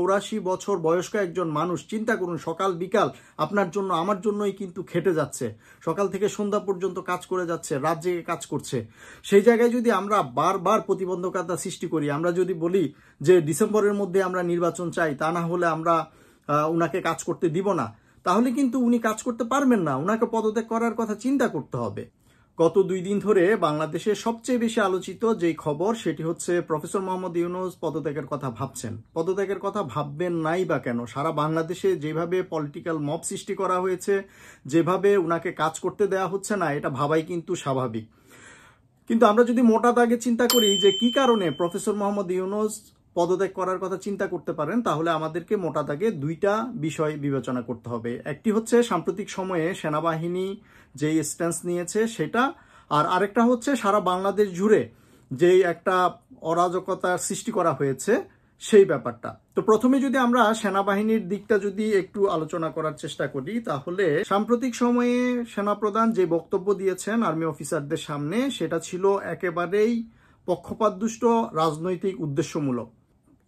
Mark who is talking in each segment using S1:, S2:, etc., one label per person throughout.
S1: 84 বছর বয়স্ক একজন মানুষ, চিন্তা করুন, সকাল বিকাল আপনার জন্য আমার জন্যই কিন্তু খেটে যাচ্ছে, সকাল থেকে সন্ধ্যা পর্যন্ত কাজ করে যাচ্ছে, রাত জেগে কাজ করছে। সেই জায়গায় যদি আমরা বারবার প্রতিবন্ধকতা সৃষ্টি করি, আমরা যদি বলি যে ডিসেম্বরের মধ্যে আমরা নির্বাচন চাই, তা না হলে আমরা উনাকে কাজ করতে দিব না, তাহলে কিন্তু উনি কাজ করতে পারবেন না। উনাকে পদত্যাগ করার কথা চিন্তা করতে হবে। গত 2 দিন ধরে বাংলাদেশে সবচেয়ে বেশি আলোচিত যেই খবর, সেটি হচ্ছে প্রফেসর মোহাম্মদ ইউনূস পদত্যাগের কথা ভাবছেন। পদত্যাগের কথা ভাববেন নাই বা কেন? সারা বাংলাদেশে যেভাবে পলিটিক্যাল মব সৃষ্টি করা হয়েছে, যেভাবে উনাকে কাজ করতে দেওয়া হচ্ছে না, এটা ভাবাই কিন্তু স্বাভাবিক। কিন্তু আমরা যদি মোটা দাগে চিন্তা করি যে কি কারণে প্রফেসর মোহাম্মদ ইউনূস পদত্যাগ করার কথা চিন্তা করতে পারেন, তাহলে আমাদেরকে মোটা দাগে 2টা বিষয় বিবেচনা করতে হবে। একটি হচ্ছে সাম্প্রতিক সময়ে সেনাবাহিনী যে স্ট্যান্স নিয়েছে সেটা, আর আরেকটা হচ্ছে সারা বাংলাদেশ জুড়ে যেই একটা অরাজকতার সৃষ্টি করা হয়েছে সেই ব্যাপারটা। তো প্রথমে যদি আমরা সেনাবাহিনীর দিকটা যদি একটু আলোচনা করার চেষ্টা করি, তাহলে সাম্প্রতিক সময়ে সেনাপ্রধান যে বক্তব্য দিয়েছেন আর্মি অফিসারদের সামনে, সেটা ছিল একেবারেই পক্ষপাতদুষ্ট, রাজনৈতিক উদ্দেশ্যমূলক।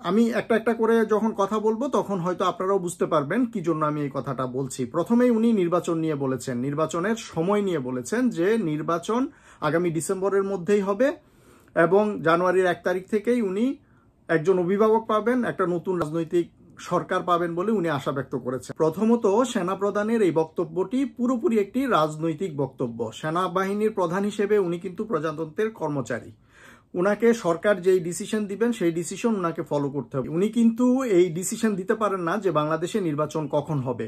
S1: আমি একটা একটা করে যখন কথা বলবো তখন হয়তো আপনারাও বুঝতে পারবেন কি জন্য আমি এই কথাটা বলছি। প্রথমেই উনি নির্বাচন নিয়ে বলেছেন, নির্বাচনের সময় নিয়ে বলেছেন যে নির্বাচন আগামী ডিসেম্বরের মধ্যেই হবে এবং জানুয়ারির 1 তারিখ থেকেই উনি একজন অভিভাবক পাবেন, একটা নতুন রাজনৈতিক সরকার পাবেন বলে উনি আশা ব্যক্ত করেছেন। প্রথমত, সেনাপ্রধানের এই বক্তব্যটি পুরোপুরি একটি রাজনৈতিক বক্তব্য। সেনাবাহিনীর প্রধান হিসেবে উনি কিন্তু প্রজাতন্ত্রের কর্মচারী। উনাকে সরকার যেই ডিসিশন দিবেন সেই ডিসিশন উনাকে ফলো করতে হবে। উনি কিন্তু এই ডিসিশন দিতে পারেন না যে বাংলাদেশে নির্বাচন কখন হবে।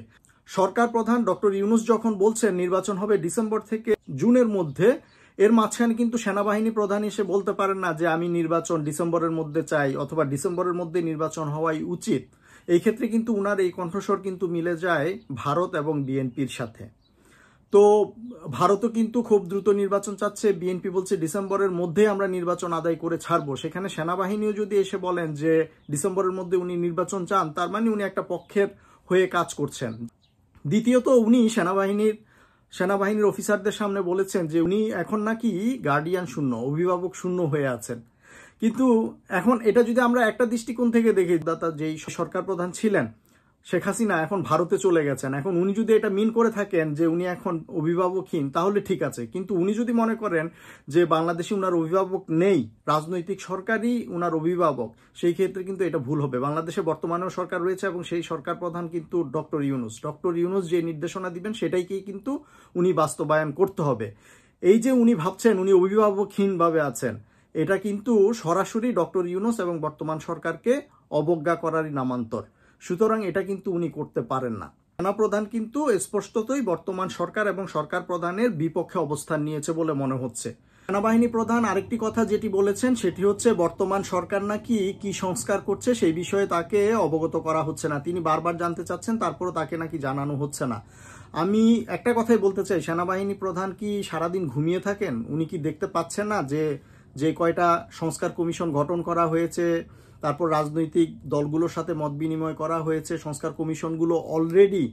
S1: সরকার প্রধান ডক্টর ইউনূস যখন বলছেন নির্বাচন হবে ডিসেম্বর থেকে জুনের মধ্যে, এর মাঝখানে কিন্তু সেনাবাহিনী প্রধান এসে বলতে পারেন না যে আমি নির্বাচন ডিসেম্বরের মধ্যে চাই অথবা ডিসেম্বরের মধ্যে নির্বাচন হওয়াই উচিত। এই ক্ষেত্রে কিন্তু উনার এই কণ্ঠস্বর কিন্তু মিলে যায় ভারত এবং বিএনপির সাথে। তো ভারতও কিন্তু খুব দ্রুত নির্বাচন চাচ্ছে, বিএনপি বলছে ডিসেম্বরের মধ্যে আমরা নির্বাচন আদায় করে ছাড়বো। সেখানে সেনাবাহিনীও যদি এসে বলেন যে ডিসেম্বরের মধ্যে উনি নির্বাচন চান, তার মানে উনি একটা পক্ষের হয়ে কাজ করছেন। দ্বিতীয়ত, উনি সেনাবাহিনীর অফিসারদের সামনে বলেছেন যে উনি এখন নাকি গার্ডিয়ান শূন্য, অভিভাবক শূন্য হয়ে আছেন। কিন্তু এখন এটা যদি আমরা একটা দৃষ্টিকোণ থেকে দেখি, যেই সরকার প্রধান ছিলেন শেখ হাসিনা এখন ভারতে চলে গেছেন, এখন উনি যদি এটা মিন করে থাকেন যে উনি এখন অভিভাবকহীন, তাহলে ঠিক আছে। কিন্তু উনি যদি মনে করেন যে বাংলাদেশে উনার অভিভাবক নেই, রাজনৈতিক সরকারই উনার অভিভাবক, সেই ক্ষেত্রে কিন্তু এটা ভুল হবে। বাংলাদেশে বর্তমানেও সরকার রয়েছে এবং সেই সরকার প্রধান কিন্তু ডক্টর ইউনূস যে নির্দেশনা দিবেন সেটাইকেই কিন্তু উনি বাস্তবায়ন করতে হবে। এই যে উনি ভাবছেন উনি অভিভাবকহীনভাবে আছেন, এটা কিন্তু সরাসরি ডক্টর ইউনূস এবং বর্তমান সরকারকে অবজ্ঞা করারই নামান্তর। সুতরাং এটা কিন্তু উনি করতে পারেন না। সেনাপ্রধান কিন্তু স্পষ্টতই বর্তমান সরকার এবং সরকার প্রধানের বিপক্ষে অবস্থান নিয়েছে বলে মনে হচ্ছে। সেনাবাহিনী প্রধান আরেকটি কথা যেটি বলেছেন সেটি হচ্ছে বর্তমান সরকার নাকি কি সংস্কার করছে সেই বিষয়ে তাকে অবগত করা হচ্ছে না। তিনি বারবার জানতে চাচ্ছেন, তারপরও তাকে নাকি জানানো হচ্ছে না। আমি একটা কথাই বলতে চাই, সেনাবাহিনী প্রধান কি সারাদিন ঘুমিয়ে থাকেন? উনি কি দেখতে পাচ্ছেন না যে কয়টা সংস্কার কমিশন গঠন করা হয়েছে, তারপর রাজনৈতিক দলগুলোর সাথে মত বিনিময় করা হয়েছে, সংস্কার কমিশনগুলো অলরেডি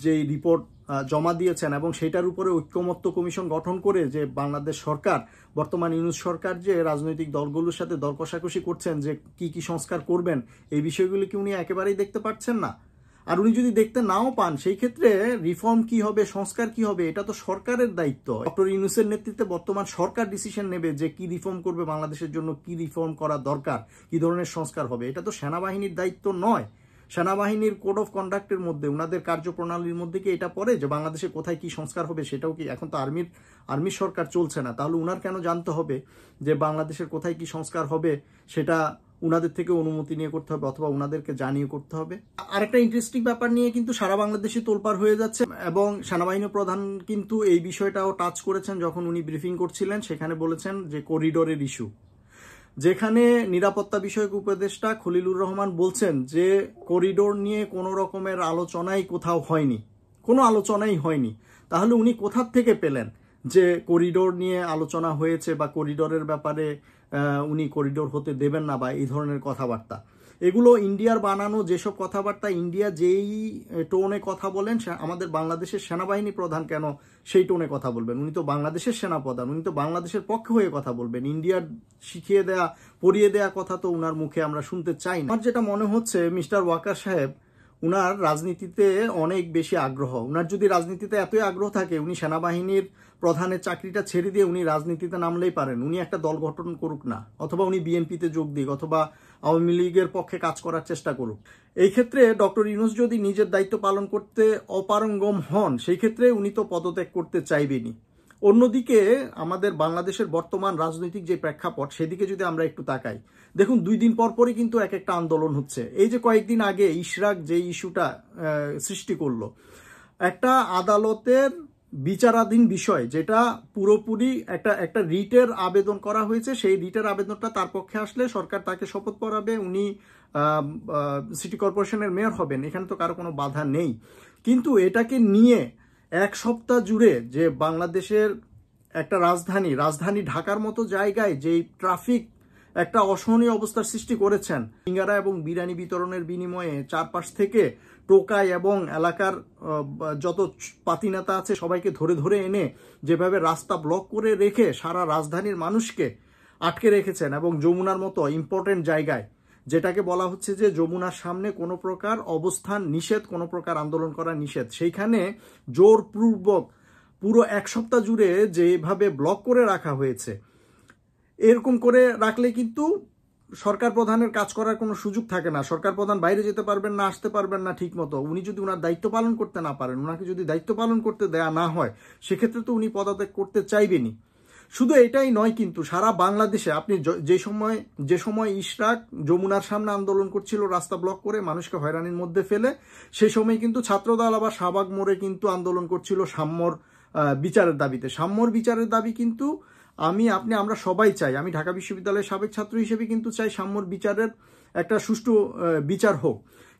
S1: যে রিপোর্ট জমা দিয়েছেন এবং সেটার উপরে ঐক্যমত্য কমিশন গঠন করে যে বাংলাদেশ সরকার, বর্তমান ইউনূস সরকার যে রাজনৈতিক দলগুলোর সাথে দর কষাকষি করছেন যে কি কি সংস্কার করবেন, এই বিষয়গুলো কি উনি একেবারেই দেখতে পাচ্ছেন না? আর উনি যদি দেখতে নাও পান, সেই ক্ষেত্রে রিফর্ম কি হবে, সংস্কার কি হবে, এটা তো সরকারের দায়িত্ব। ডক্টর ইউনূসের নেতৃত্বে বর্তমান সরকার ডিসিশন নেবে যে কি রিফর্ম করবে, বাংলাদেশের জন্য কি রিফর্ম করা দরকার, কি ধরনের সংস্কার হবে। এটা তো সেনাবাহিনীর দায়িত্ব নয়। সেনাবাহিনীর কোড অফ কন্ডাক্টের মধ্যে, ওনাদের কার্যপ্রণালীর মধ্যে কি এটা পড়ে যে বাংলাদেশে কোথায় কি সংস্কার হবে? সেটাও কি? এখন তো আর্মির সরকার চলছে না, তাহলে উনার কেন জানতে হবে যে বাংলাদেশের কোথায় কি সংস্কার হবে? সেটা উনাদের থেকে অনুমতি নিয়ে করতে হবে অথবা উনাদেরকে জানিয়ে করতে হবে। আরেকটা ইন্টারেস্টিং ব্যাপার নিয়ে কিন্তু সারা বাংলাদেশে তোলপাড় হয়ে যাচ্ছে এবং সেনাবাহিনী প্রধান কিন্তু এই বিষয়টাও টাচ করেছেন যখন উনি ব্রিফিং করছিলেন। সেখানে বলেছেন যে করিডোরের ইস্যু, যেখানে নিরাপত্তা বিষয়ক উপদেষ্টা খলিলুর রহমান বলছেন যে করিডোর নিয়ে কোনো রকমের আলোচনাই কোথাও হয়নি, কোনো আলোচনাই হয়নি। তাহলে উনি কোথার থেকে পেলেন যে করিডোর নিয়ে আলোচনা হয়েছে বা করিডোরের ব্যাপারে উনি করিডোর হতে দেবেন না বা এই ধরনের কথাবার্তা? এগুলো ইন্ডিয়ার বানানো যেসব কথাবার্তা, ইন্ডিয়া যেই টোনে কথা বলেন, আমাদের বাংলাদেশের সেনাবাহিনী প্রধান কেন সেই টোনে কথা বলবেন? উনি তো বাংলাদেশের সেনাপ্রধান, উনি তো বাংলাদেশের পক্ষে হয়ে কথা বলবেন। ইন্ডিয়ার শিখিয়ে দেয়া, পড়িয়ে দেয়া কথা তো উনার মুখে আমরা শুনতে চাই না। আমার যেটা মনে হচ্ছে মিস্টার ওয়াকার সাহেব উনার রাজনীতিতে অনেক বেশি আগ্রহ। উনার যদি রাজনীতিতে এতই আগ্রহ থাকে, উনি সেনাবাহিনীর প্রধানের চাকরিটা ছেড়ে দিয়ে উনি রাজনীতিতে নামলেই পারেন। উনি একটা দল গঠন করুক না, অথবা উনি বিএনপিতে যোগ দিক, অথবা আওয়ামী লীগের পক্ষে কাজ করার চেষ্টা করুক। এই ক্ষেত্রে ডক্টর ইউনূস যদি নিজের দায়িত্ব পালন করতে অপারঙ্গম হন, সেই ক্ষেত্রে উনি তো পদত্যাগ করতে চাইবেনই। অন্যদিকে আমাদের বাংলাদেশের বর্তমান রাজনৈতিক যে প্রেক্ষাপট, সেদিকে যদি আমরা একটু তাকাই, দেখুন 2 দিন পর পরই কিন্তু এক একটা আন্দোলন হচ্ছে। এই যে কয়েকদিন আগে ইশরাক যে ইস্যুটা সৃষ্টি করলো, একটা আদালতের বিচারাধীন বিষয়, যেটা পুরোপুরি একটা রিটের আবেদন করা হয়েছে, সেই রিটের আবেদনটা তার পক্ষে আসলে সরকার তাকে শপথ পড়াবে, উনি সিটি কর্পোরেশনের মেয়র হবেন, এখানে তো কারো কোনো বাধা নেই। কিন্তু এটাকে নিয়ে 1 সপ্তাহ জুড়ে যে বাংলাদেশের একটা রাজধানী ঢাকার মতো জায়গায় যেই ট্রাফিক একটা অসহনীয় অবস্থার সৃষ্টি করেছেন, সিঙ্গারা এবং বিরিয়ানি বিতরণের বিনিময়ে চারপাশ থেকে টোকাই এবং এলাকার যত পাতিনেতা আছে সবাইকে ধরে ধরে এনে যেভাবে রাস্তা ব্লক করে রেখে সারা রাজধানীর মানুষকে আটকে রেখেছেন, এবং যমুনার মতো ইম্পর্টেন্ট জায়গায়, যেটাকে বলা হচ্ছে যে যমুনার সামনে কোনো প্রকার অবস্থান নিষেধ, কোনো প্রকার আন্দোলন করা নিষেধ, সেইখানে জোরপূর্বক পুরো 1 সপ্তাহ জুড়ে যেভাবে ব্লক করে রাখা হয়েছে, এরকম করে রাখলে কিন্তু সরকার প্রধানের কাজ করার কোনো সুযোগ থাকে না। সরকার প্রধান বাইরে যেতে পারবেন না, আসতে পারবেন না ঠিক মতো। উনি যদি ওনার দায়িত্ব পালন করতে না পারেন, ওনাকে যদি দায়িত্ব পালন করতে দেয়া না হয়, সেক্ষেত্রে তো উনি পদত্যাগ করতে চাইবেনই। শুধু এটাই নয়, কিন্তু সারা বাংলাদেশে আপনি যে সময় ইশরাক যমুনার সামনে আন্দোলন করছিল রাস্তা ব্লক করে মানুষকে হয়রানির মধ্যে ফেলে, সেই সময় কিন্তু ছাত্রদল আবার শাহবাগ মোড়ে কিন্তু আন্দোলন করছিল সাম্যর বিচারের দাবিতে। সাম্যর বিচারের দাবি কিন্তু আমরা সবাই চাই। আমি ঢাকা বিশ্ববিদ্যালয়ের সাবেক ছাত্র হিসেবে কিন্তু চাই সাম্যর বিচারের একটা সুষ্ঠু বিচার হোক।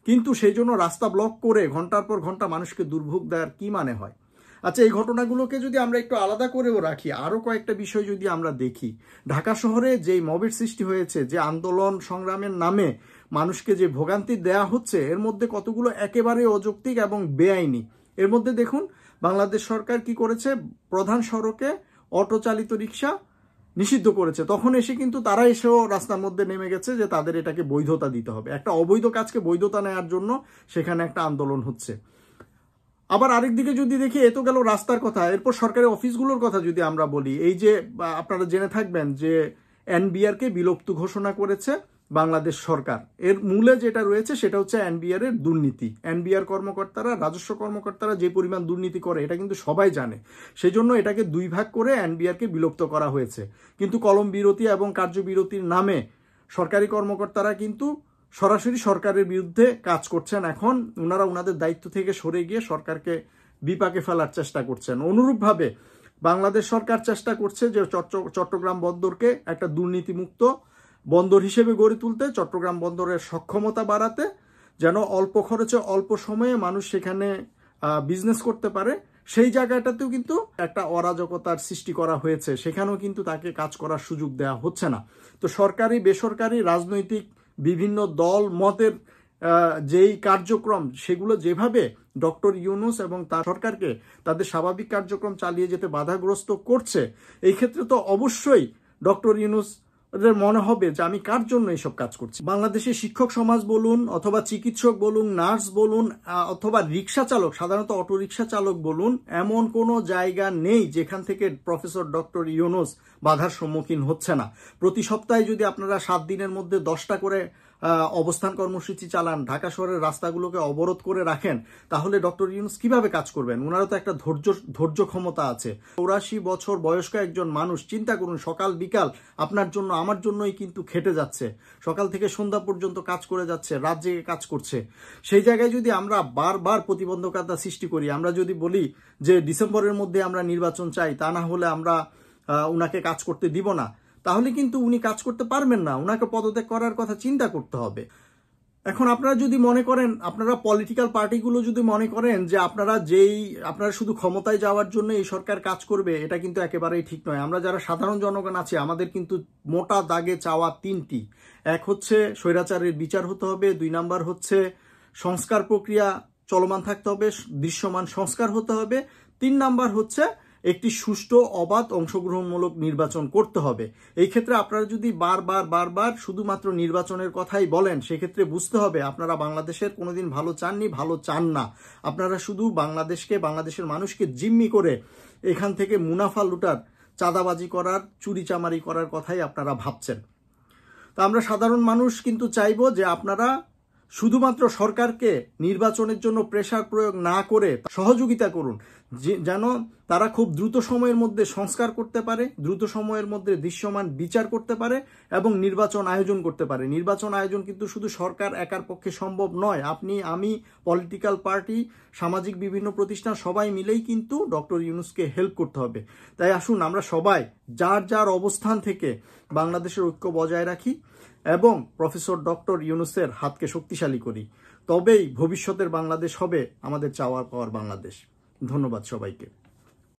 S1: কিন্তু সেই জন্য রাস্তা ব্লক করে ঘন্টার পর ঘন্টা মানুষকে দুর্ভোগ দেওয়ার কি মানে হয়? আচ্ছা, এই ঘটনাগুলোকে যদি আমরা একটু আলাদা করেও রাখি, আরো কয়েকটা বিষয় যদি আমরা দেখি, ঢাকা শহরে যেই মবের সৃষ্টি হয়েছে, যে আন্দোলন সংগ্রামের নামে মানুষকে যে ভোগান্তি দেয়া হচ্ছে, এর মধ্যে কতগুলো একেবারে অযৌক্তিক এবং বেআইনি। এর মধ্যে দেখুন, বাংলাদেশ সরকার কি করেছে, প্রধান সড়কে অটো চালিত রিক্সা নিষিদ্ধ করেছে, তখন এসে কিন্তু তারা এসেও রাস্তার মধ্যে নেমে গেছে যে তাদের এটাকে বৈধতা দিতে হবে। একটা অবৈধ কাজকে বৈধতা নেওয়ার জন্য সেখানে একটা আন্দোলন হচ্ছে। আবার আরেকদিকে যদি দেখি, এ তো গেল রাস্তার কথা, এরপর সরকারি অফিসগুলোর কথা যদি আমরা বলি, এই যে আপনারা জেনে থাকবেন যে এনবিআরকে বিলুপ্ত ঘোষণা করেছে বাংলাদেশ সরকার। এর মূলে যেটা রয়েছে সেটা হচ্ছে এনবিআর এর দুর্নীতি। এনবিআর কর্মকর্তারা, রাজস্ব কর্মকর্তারা যে পরিমাণ দুর্নীতি করে এটা কিন্তু সবাই জানে। সেই জন্য এটাকে 2 ভাগ করে এনবিআরকে বিলুপ্ত করা হয়েছে। কিন্তু কলম বিরতি এবং কার্যবিরতির নামে সরকারি কর্মকর্তারা কিন্তু সরাসরি সরকারের বিরুদ্ধে কাজ করছেন। এখন ওনারা ওনাদের দায়িত্ব থেকে সরে গিয়ে সরকারকে বিপাকে ফেলার চেষ্টা করছেন। অনুরূপভাবে বাংলাদেশ সরকার চেষ্টা করছে যে চট্টগ্রাম বন্দরকে একটা দুর্নীতিমুক্ত বন্দর হিসেবে গড়ে তুলতে, চট্টগ্রাম বন্দরের সক্ষমতা বাড়াতে, যেন অল্প খরচে অল্প সময়ে মানুষ সেখানে বিজনেস করতে পারে। সেই জায়গাটাতেও কিন্তু একটা অরাজকতার সৃষ্টি করা হয়েছে, সেখানেও কিন্তু তাকে কাজ করার সুযোগ দেওয়া হচ্ছে না। তো সরকারি বেসরকারি রাজনৈতিক বিভিন্ন দল মতের যেই কার্যক্রম, সেগুলো যেভাবে ডক্টর ইউনূস এবং তার সরকারকে তাদের স্বাভাবিক কার্যক্রম চালিয়ে যেতে বাধাগ্রস্ত করছে, এই ক্ষেত্রে তো অবশ্যই ডক্টর ইউনূস মনে হবে যে আমি কার জন্য এইসব কাজ করছি। বাংলাদেশের শিক্ষক সমাজ বলুন, অথবা চিকিৎসক বলুন, নার্স বলুন, অথবা রিক্সা চালক, সাধারণত অটো রিক্সা চালক বলুন, এমন কোনো জায়গা নেই যেখান থেকে প্রফেসর ডক্টর ইউনূস বাধার সম্মুখীন হচ্ছে না। প্রতি সপ্তাহে যদি আপনারা 7 দিনের মধ্যে 10টা করে অবস্থান কর্মসূচি চালান, ঢাকা শহরের রাস্তাগুলোকে অবরোধ করে রাখেন, তাহলে ডক্টর ইউনূস কিভাবে কাজ করবেন? ওনারও তো একটা ধৈর্য ক্ষমতা আছে। 84 বছর বয়স্ক একজন মানুষ, চিন্তা করুন, সকাল বিকাল আপনার জন্য আমার জন্যই কিন্তু খেটে যাচ্ছে, সকাল থেকে সন্ধ্যা পর্যন্ত কাজ করে যাচ্ছে, রাত জেগে কাজ করছে। সেই জায়গায় যদি আমরা বারবার প্রতিবন্ধকতা সৃষ্টি করি, আমরা যদি বলি যে ডিসেম্বরের মধ্যে আমরা নির্বাচন চাই, তা না হলে আমরা উনাকে কাজ করতে দিব না, তাহলে কিন্তু উনি কাজ করতে পারবেন না। উনাকে পদত্যাগ করার কথা চিন্তা করতে হবে। এখন আপনারা যদি মনে করেন, আপনারা পলিটিক্যাল পার্টিগুলো যদি মনে করেন যে আপনারা শুধু ক্ষমতায় যাওয়ার জন্য এই সরকার কাজ করবে, এটা কিন্তু একেবারেই ঠিক নয়। আমরা যারা সাধারণ জনগণ আছি, আমাদের কিন্তু মোটা দাগে চাওয়া 3টি। এক হচ্ছে স্বৈরাচারের বিচার হতে হবে, 2 নাম্বার হচ্ছে সংস্কার প্রক্রিয়া চলমান থাকতে হবে, দৃশ্যমান সংস্কার হতে হবে, 3 নাম্বার হচ্ছে একটি সুষ্ঠু অবাধ অংশগ্রহণমূলক নির্বাচন করতে হবে। এই ক্ষেত্রে আপনারা যদি বারবার শুধুমাত্র নির্বাচনের কথাই বলেন, সেক্ষেত্রে বুঝতে হবে আপনারা বাংলাদেশের কোনোদিন ভালো চাননি, ভালো চান না। আপনারা শুধু বাংলাদেশের মানুষকে জিম্মি করে এখান থেকে মুনাফা লুটার, চাঁদাবাজি করার, চুরিচামারি করার কথাই আপনারা ভাবছেন। তা আমরা সাধারণ মানুষ কিন্তু চাইবো যে আপনারা শুধুমাত্র সরকারকে নির্বাচনের জন্য প্রেসার প্রয়োগ না করে সহযোগিতা করুন, যেন তারা খুব দ্রুত সময়ের মধ্যে সংস্কার করতে পারে, দ্রুত সময়ের মধ্যে দৃশ্যমান বিচার করতে পারে এবং নির্বাচন আয়োজন করতে পারে। নির্বাচন আয়োজন কিন্তু শুধু সরকার একার পক্ষে সম্ভব নয়। আপনি, আমি, পলিটিক্যাল পার্টি, সামাজিক বিভিন্ন প্রতিষ্ঠান সবাই মিলেই কিন্তু ডক্টর ইউনূসকে হেল্প করতে হবে। তাই আসুন আমরা সবাই যার যার অবস্থান থেকে বাংলাদেশের ঐক্য বজায় রাখি এবং প্রফেসর ডক্টর ইউনূসের হাতকে শক্তিশালী করি। তবেই ভবিষ্যতের বাংলাদেশ হবে আমাদের চাওয়ার পাওয়ার বাংলাদেশ। ধন্যবাদ সবাইকে।